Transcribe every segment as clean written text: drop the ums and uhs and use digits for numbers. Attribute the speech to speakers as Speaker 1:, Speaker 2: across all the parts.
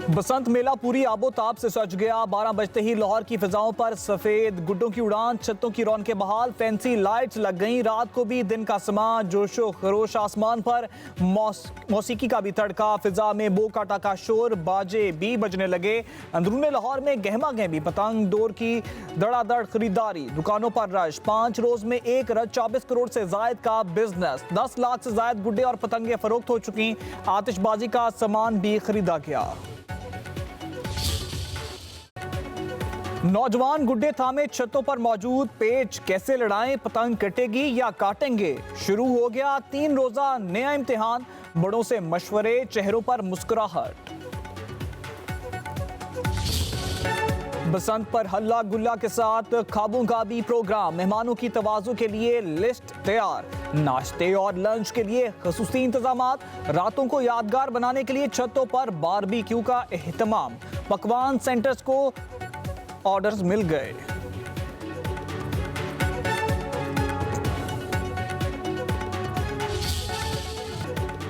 Speaker 1: बसंत मेला पूरी आबोताब से सज गया। 12 बजते ही लाहौर की फिजाओं पर सफेद गुड्डों की उड़ान, छतों की रौनकें बहाल, फैंसी लाइट्स लग गईं। रात को भी दिन का समा, जोशो खरोश, आसमान पर मौसीकी का भी तड़का, फिजा में बो काटा का शोर, बाजे भी बजने लगे। अंदरूने लाहौर में गहमा गहमी पतंग डोर की धड़ाधड़ खरीदारी, दुकानों पर रश। 5 रोज में 1 अरब 24 करोड़ से जायद का बिजनेस, 10 लाख से जायद गुड्डे और पतंगे फरोख्त हो चुकी। आतिशबाजी का सामान भी खरीदा गया। नौजवान गुड्डे थामे छतों पर मौजूद, पेच कैसे लड़ाएं, पतंग कटेगी या काटेंगे। शुरू हो गया 3 रोजा नया इम्तिहान, बड़ों से मशवरे, चेहरों पर मुस्कुराहट। बसंत पर हल्ला गुल्ला के साथ ख्वाबों का भी प्रोग्राम, मेहमानों की तवाज़ु के लिए लिस्ट तैयार, नाश्ते और लंच के लिए खसूसी इंतजामात, रातों को यादगार बनाने के लिए छतों पर बारबेक्यू का एहतमाम, पकवान सेंटर्स को ऑर्डर्स मिल गए।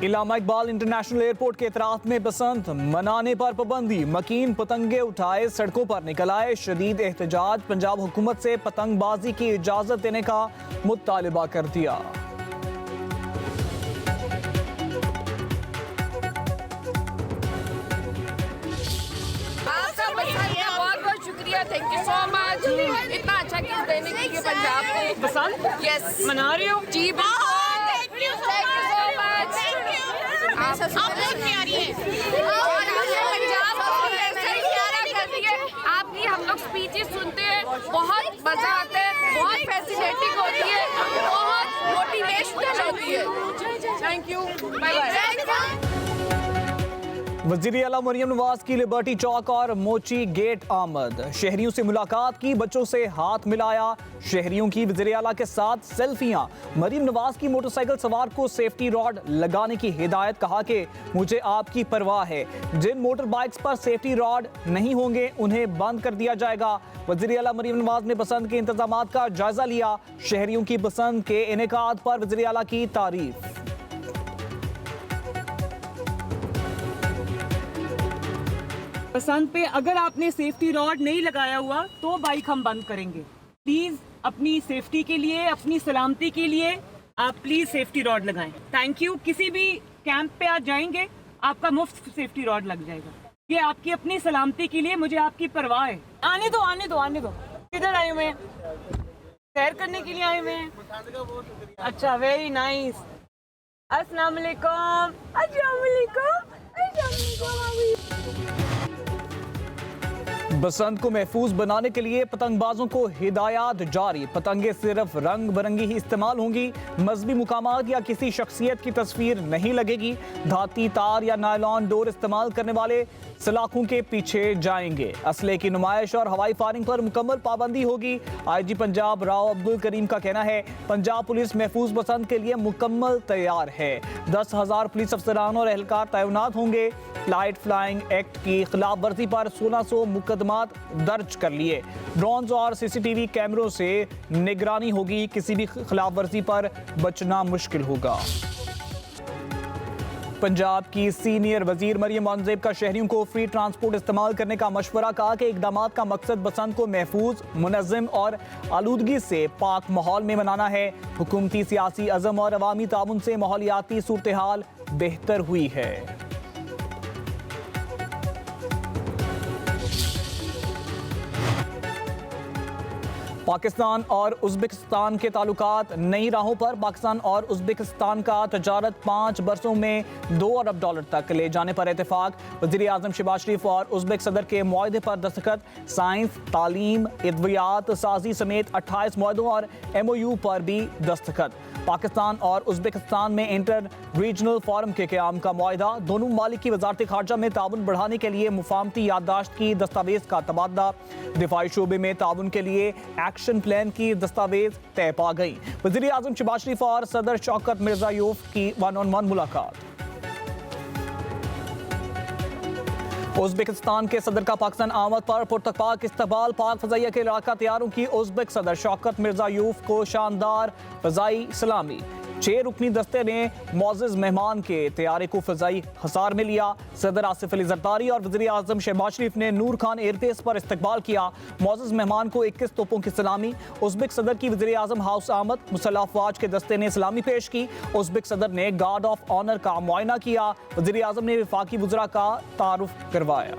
Speaker 1: इलामा इकबाल इंटरनेशनल एयरपोर्ट के एतराफ में बसंत मनाने पर पाबंदी, मकीन पतंगे उठाए सड़कों पर निकल आए, शदीद एहतजाज, पंजाब हुकूमत से पतंगबाजी की इजाजत देने का मुतालिबा कर दिया।
Speaker 2: थैंक यू सो मच, इतना अच्छा किस देने के लिए पंजाब को।
Speaker 3: बसंत
Speaker 2: यस
Speaker 3: मना रहे हो
Speaker 2: जी, थैंक यू सो मच। आप बहुत प्यारी हैं और हमने पंजाब को ऐसे ही प्यारा कर दिया। आपकी हम लोग स्पीचेस सुनते हैं, बहुत मजा आता है, बहुत फैसिनेटिंग होती है, बहुत मोटिवेशनल होती है। Thank you, bye bye.
Speaker 1: वज़ीर आला मरियम नवाज की लिबर्टी चौक और मोची गेट आमद, शहरियों से मुलाकात की, बच्चों से हाथ मिलाया, शहरियों की वज़ीर आला के साथ सेल्फियां। मरियम नवाज की मोटरसाइकिल सवार को सेफ्टी रॉड लगाने की हिदायत, कहा कि मुझे आपकी परवाह है, जिन मोटर बाइक्स पर सेफ्टी रॉड नहीं होंगे उन्हें बंद कर दिया जाएगा। वज़ीर आला मरियम नवाज ने बसंत के इंतजामात का जायजा लिया, शहरियों की बसंत के इनेकाद पर वज़ीर आला की तारीफ।
Speaker 3: बसंत पे अगर आपने सेफ्टी रॉड नहीं लगाया हुआ तो बाइक हम बंद करेंगे। प्लीज अपनी सेफ्टी के लिए, अपनी सलामती के लिए आप प्लीज सेफ्टी रॉड लगाएं। Thank you. किसी भी कैंप पे आप जाएंगे आपका मुफ्त सेफ्टी रॉड लग जाएगा। ये आपकी अपनी सलामती के लिए, मुझे आपकी परवाह है। आने दो आने दो आने दो। किधर आए हुए हैं? सैर करने के लिए आए हुए हैं। अच्छा, वेरी नाइस। अस्सलाम वालेकुम। अस्सलाम वालेकुम।
Speaker 1: बसंत को महफूज बनाने के लिए पतंगबाजों को हिदायत जारी, पतंगे सिर्फ रंग बिरंगी ही इस्तेमाल होंगी, मजहबी मुकामात या किसी शख्सियत की तस्वीर नहीं लगेगी, धाती तार या नायलॉन डोर इस्तेमाल करने वाले सलाखों के पीछे जाएंगे, असले की नुमाइश और हवाई फायरिंग पर मुकम्मल पाबंदी होगी। IG पंजाब राव अब्दुल करीम का कहना है, पंजाब पुलिस महफूज बसंत के लिए मुकम्मल तैयार है। 10,000 पुलिस अफसरान और एहलकार तैनात होंगे। फ्लाइट फ्लाइंग एक्ट की खिलाफ वर्जी पर 1600 मुकदमात दर्ज कर लिए। ड्रोन्स और CCTV कैमरों से निगरानी होगी, किसी भी खिलाफ वर्जी पर बचना मुश्किल होगा। पंजाब की सीनियर वजीर मरियम औरंगजेब का शहरियों को फ्री ट्रांसपोर्ट इस्तेमाल करने का मशवरा, कहा कि इकदामात का मकसद बसंत को महफूज, मुनज़्ज़म और आलूदगी से पाक माहौल में मनाना है। हुकूमती सियासी अज़म और अवामी ताउन से माहौलियाती सूरत हाल बेहतर हुई है। पाकिस्तान और उज़्बेकिस्तान के ताल्लुकात नई राहों पर, पाकिस्तान और उज़्बेकिस्तान का तजारत 5 बरसों में $2 अरब तक ले जाने पर इत्तेफाक। वज़ीर आज़म शहबाज शरीफ और उज़्बेक सदर के मुआहदे पर दस्तखत, साइंस, तालीम, अद्वियात साजी समेत 28 मुआहदों और MOU पर भी दस्तखत। पाकिस्तान और उज़्बेकिस्तान में इंटर रीजनल फोरम के क़याम का मुआहदा, दोनों ममालिक की वज़ारत ख़ारजा में ताउन बढ़ाने के लिए मुफाहमती याददाश्त की दस्तावेज़ का तबादला, दिफाई शोबे में ताउन के लिए एक्शन प्लान की दस्तावेज तय पा गई। वज़ीर आज़म शहबाज शरीफ और सदर शौकत मिर्ज़ायोफ की 1-on-1 मुलाकात। उज़्बेकिस्तान के सदर का पाकिस्तान आमद पर पुरतपाक इस्तकबाल, पाक फ़ज़ाइया के इलाका तैयारों की उज़्बेक सदर शौकत मिर्ज़ायोफ को शानदार फ़ज़ाई सलामी। 6 रुकनी दस्ते ने मोअज़्ज़ज़ मेहमान के तैयारे को फ़िज़ाई हसार में लिया। सदर आसिफ अली ज़रदारी और वज़ीर आज़म शहबाज शरीफ ने नूर खान एयरबेस पर इस्तकबाल किया। मोअज़्ज़ज़ मेहमान को 21 तोपों की सलामी। उज़्बेक सदर की वज़ीर आज़म हाउस आमद। मुसल्लह अफ़वाज के दस्ते ने सलामी पेश की। उज़्बेक सदर ने गार्ड ऑफ ऑनर का मुआयना किया। वज़ीर आज़म ने वफाकी वज़रा का तारुफ करवाया।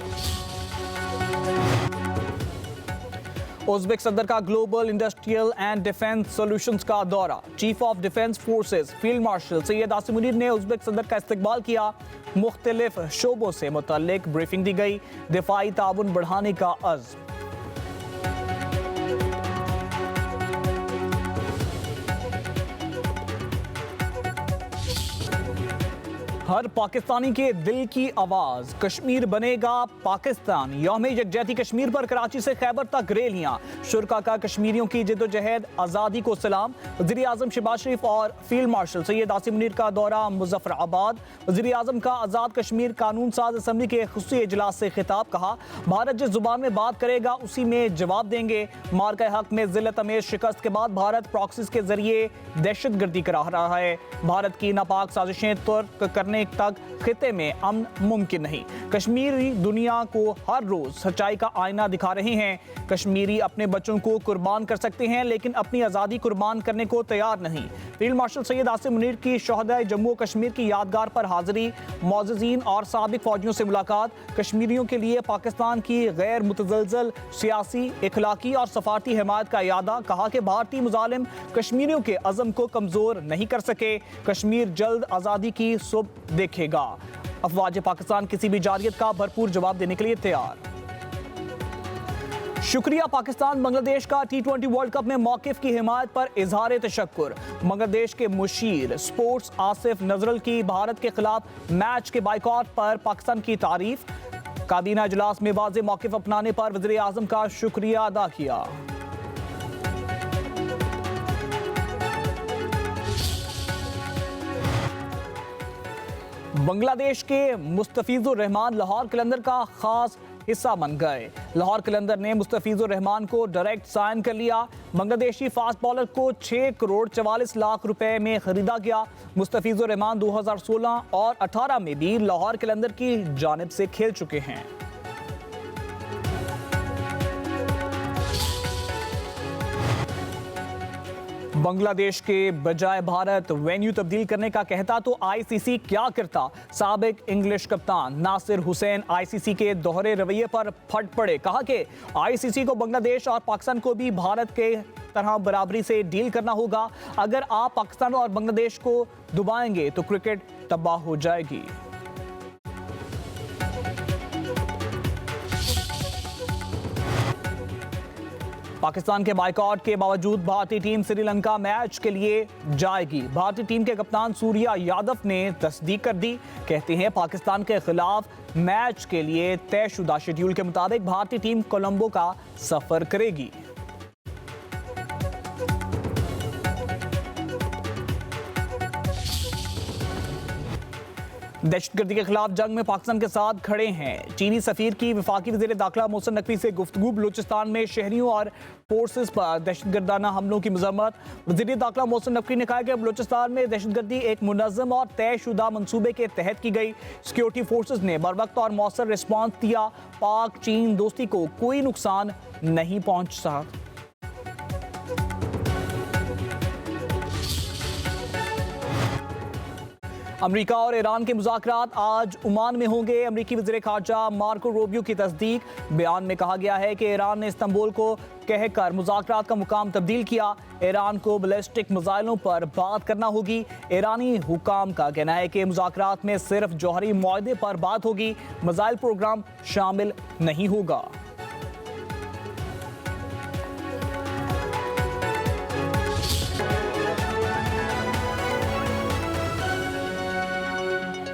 Speaker 1: उज़्बेक सदर का global industrial and defence solutions का दौरा। Chief of defence forces field marshal Syed Asim Munir ने उज़्बेक सदर का इस्तकबाल किया। मुख्तलिफ शोबों से मुतल्लिक ब्रीफिंग दी गई। दिफाई ताउन बढ़ाने का अज़्म। हर पाकिस्तानी के दिल की आवाज, कश्मीर बनेगा पाकिस्तान। यौम यकजहती कश्मीर पर कराची से खैबर तक रैलियां। शुरका का कश्मीरियों की जिद्दोजहद आज़ादी को सलाम। वज़ीर आज़म शहबाज शरीफ और फील्ड मार्शल सैयद आसिम मुनीर का दौरा मुज़फ़्फ़राबाद। वज़ीर आज़म का आज़ाद कश्मीर कानून साज असम्बली के खुसूसी इजलास से खिताब। कहा, भारत जिस जुबान में बात करेगा उसी में जवाब देंगे। मार्का हक में जिल्लत अमेज शिकस्त के बाद भारत प्रॉक्सीज के जरिए दहशतगर्दी करा रहा है। भारत की नापाक साजिशें तुर्क करने तक खिते में अमन मुमकिन नहीं। कश्मीरी दुनिया को हर रोज सच्चाई का आईना दिखा रहे हैं। कश्मीरी अपने बच्चों को कुर्बान कर सकते हैं लेकिन अपनी आज़ादी कुर्बान करने को तैयार नहीं। फील्ड मार्शल सैयद आसिम मुनीर की शोहदाए जम्मू और कश्मीर की यादगार पर हाजिरी। मोअज़्ज़ज़ीन और साबिक फौजियों से मुलाकात। कश्मीरियों के लिए पाकिस्तान की गैर मुतज़लज़ल सियासी, इखलाकी और सफारती हिमायत का यादा। कहा कि भारतीय मुजालिम कश्मीरियों के अज़म को कमज़ोर नहीं कर सके। कश्मीर जल्द आज़ादी की सुबह देखेगा। अफवाज पाकिस्तान किसी भी जारियत का भरपूर जवाब देने के लिए तैयार। शुक्रिया पाकिस्तान बांग्लादेश का T20 वर्ल्ड कप में मौकिफ की हिमायत पर इजहार तशक्कुर। बांग्लादेश के मुशीर स्पोर्ट्स आसिफ नजरल की भारत के खिलाफ मैच के बाइकॉट पर पाकिस्तान की तारीफ। काबीना इजलास में वाज़ेह मौकिफ अपनाने पर वज़ीर आज़म का शुक्रिया अदा किया। बांग्लादेश के मुस्तफिजुर रहमान लाहौर कलंदर का खास हिस्सा बन गए। लाहौर कलंदर ने मुस्तफिजुर रहमान को डायरेक्ट साइन कर लिया। बांग्लादेशी फास्ट बॉलर को 6 करोड़ 44 लाख रुपए में खरीदा गया। मुस्तफिजुर रहमान 2016 और 18 में भी लाहौर कलंदर की जानिब से खेल चुके हैं। बांग्लादेश के बजाय भारत वेन्यू तब्दील करने का कहता तो आईसीसी क्या करता। साबिक इंग्लिश कप्तान नासिर हुसैन आईसीसी के दोहरे रवैये पर फट पड़े। कहा कि आईसीसी को बांग्लादेश और पाकिस्तान को भी भारत के तरह बराबरी से डील करना होगा। अगर आप पाकिस्तान और बांग्लादेश को दबाएंगे तो क्रिकेट तबाह हो जाएगी। पाकिस्तान के बाइकॉट के बावजूद भारतीय टीम श्रीलंका मैच के लिए जाएगी। भारतीय टीम के कप्तान सूर्या यादव ने तस्दीक कर दी। कहते हैं पाकिस्तान के खिलाफ मैच के लिए तयशुदा शेड्यूल के मुताबिक भारतीय टीम कोलंबो का सफर करेगी। दहशतगर्दी के खिलाफ जंग में पाकिस्तान के साथ खड़े हैं चीनी सफीर की वफाकी वज़ीर दाखिला मोहसिन नकवी से गुफ्तगू। बलूचिस्तान में शहरियों और फोर्सेस पर दहशतगर्दाना हमलों की मजम्मत। वज़ीर दाखिला मोहसिन नकवी ने कहा कि बलूचिस्तान में दहशतगर्दी एक मुनज़्ज़म और तयशुदा मंसूबे के तहत की गई। सिक्योरिटी फोर्सेस ने बरवक्त और मौसर रिस्पॉन्स दिया। पाक चीन दोस्ती को कोई नुकसान नहीं पहुंच सका। अमेरिका और ईरान के मुज़ाकरात आज ओमान में होंगे। अमेरिकी वज़ीर ख़ारजा मार्को रूबियो की तस्दीक। बयान में कहा गया है कि ईरान ने इस्तांबुल को कहकर मुज़ाकरात का मुकाम तब्दील किया। ईरान को बैलिस्टिक मिसाइलों पर बात करना होगी। ईरानी हुकाम का कहना है कि मुज़ाकरात में सिर्फ जौहरी मुआहदे पर बात होगी, मिसाइल प्रोग्राम शामिल नहीं होगा।